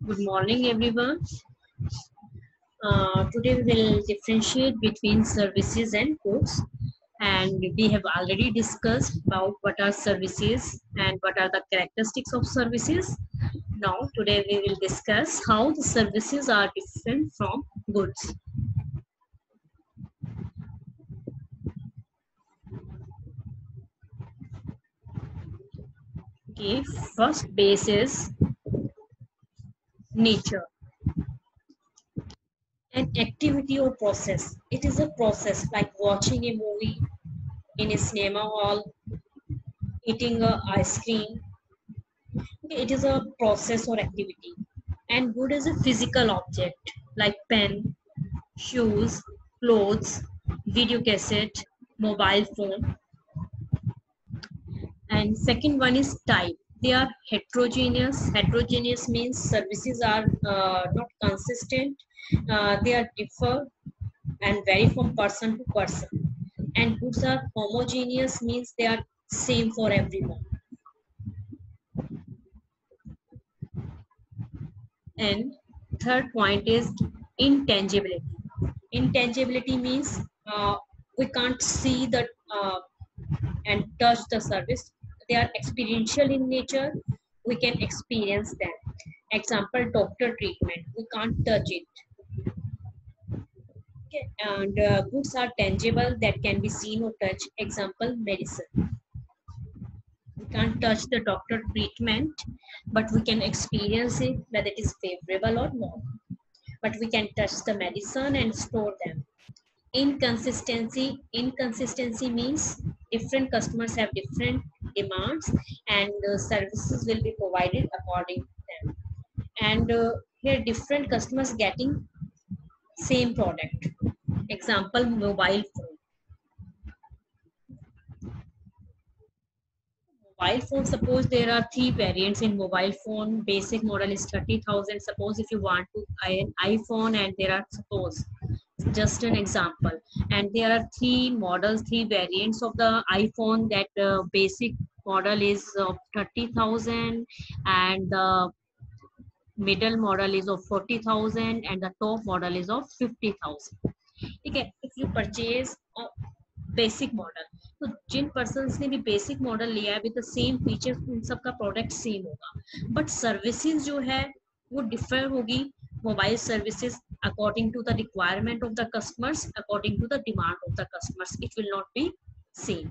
Good morning, everyone. Today we will differentiate between services and goods, and we have already discussed about what are services and what are the characteristics of services. Now, today we will discuss how the services are different from goods. Okay, first base is nature. An activity or process. It is a process like watching a movie in a cinema hall, eating a ice cream. Okay, it is a process or activity. And good is a physical object like pen, shoes, clothes, video cassette, mobile phone. And second one is type. They are heterogeneous. Heterogeneous means services are not consistent. They are differ and vary from person to person. And goods are homogeneous means they are same for everyone. And third point is intangibility. Intangibility means we can't see the and touch the service. They are experiential in nature. We can experience them. Example, doctor treatment. We can't touch it. Okay. And goods are tangible that can be seen or touched. Example, medicine. We can't touch the doctor treatment, but we can experience it whether it is favorable or not. But we can touch the medicine and store them. Inconsistency means different customers have different demands, and services will be provided according to them. And here different customers getting same product. Example, mobile phone. Mobile phone, suppose there are three variants in mobile phone. Basic model is 30,000. Suppose if you want to buy an iPhone, and there are, suppose just an example, and there are three models, three variants of the iPhone. That basic model is of 30,000, and the middle model is of 40,000, and the top model is of 50,000. Okay, if you purchase a basic model, तो जिन person ने भी basic model लिया है with the same feature, उन सब का product same होगा. But services जो है वो डिफर होगी. Mobile services according to the requirement of the customers, according to the demand of the customers, it will not be same.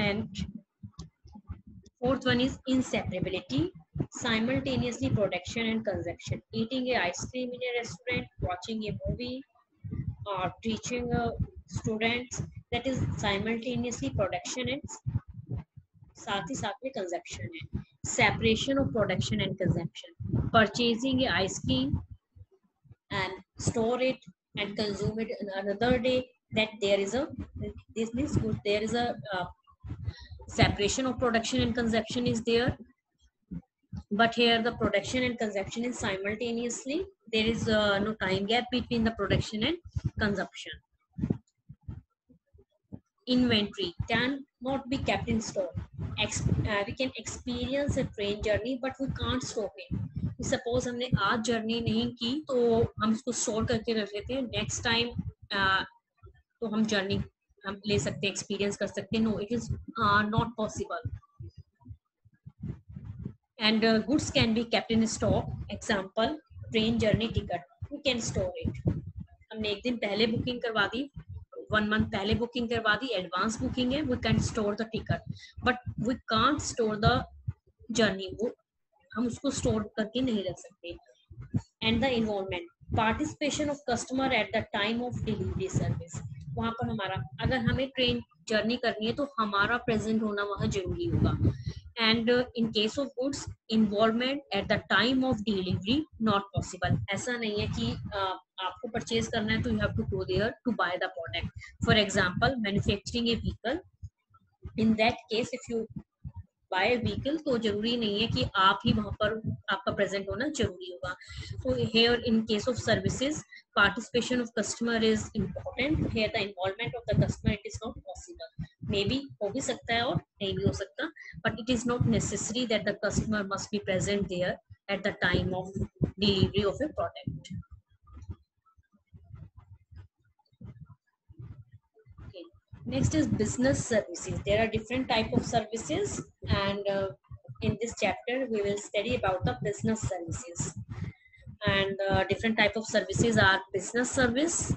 And fourth one is inseparability. Simultaneously production and consumption. Eating a ice cream in a restaurant, watching a movie, teaching students, that is simultaneously production and साथ ही साथ में consumption है. Separation of production and consumption. Purchasing a ice cream and store it and consume it another day, that there is a, this means good, there is a separation of production and consumption is there. But here the production and consumption is simultaneously. There is no time gap between the production and consumption. Inventory cannot be kept in store. We can experience a train journey, but we can't stop it. Suppose हमने आज journey नहीं की तो हम इसको store करके रख लेते हैं. नेक्स्ट टाइम तो हम जर्नी हम ले सकते हैं, एक्सपीरियंस कर सकते हैं. No, it is not possible. And goods can be kept in stock. Example, train journey ticket, we can store it. हमने एक दिन पहले बुकिंग करवा दी, 1 month पहले बुकिंग करवा दी, एडवांस बुकिंग है, we can store the ticket, but we can't store the journey. वो हम उसको स्टोर करके नहीं रख सकते. And the involvement, participation of customer at the time of delivery service. वहाँ पर हमारा, अगर हमें ट्रेन जर्नी करनी है तो हमारा प्रेजेंट होना वहाँ जरूरी होगा. And in case of goods, involvement at the time of delivery not possible. ऐसा नहीं है कि आपको परचेज करना है तो you have to go there to buy the product. For example, manufacturing a vehicle, in that case if you buy a vehicle तो जरूरी नहीं है कि आप ही वहां पर आपका प्रेजेंट होना जरूरी होगा. So here in case of services, participation of customer is important. Here the involvement of the customer, it is not possible. Maybe हो भी सकता है और नहीं भी हो सकता, but it is not necessary that the customer must be present there at the time of delivery of a product. Okay. Next is business services. There are different type of services, and in this chapter we will study about the business services. And different type of services are business service,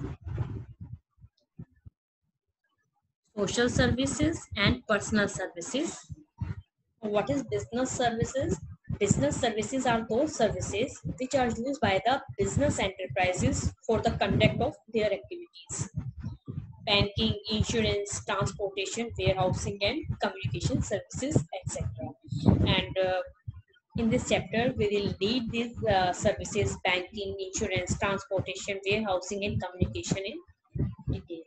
social services, and personal services. What is business services? Business services are those services which are used by the business enterprises for the conduct of their activities. Banking, insurance, transportation, warehousing, and communication services, etc. And in this chapter, we will read these services: banking, insurance, transportation, warehousing, and communication in detail.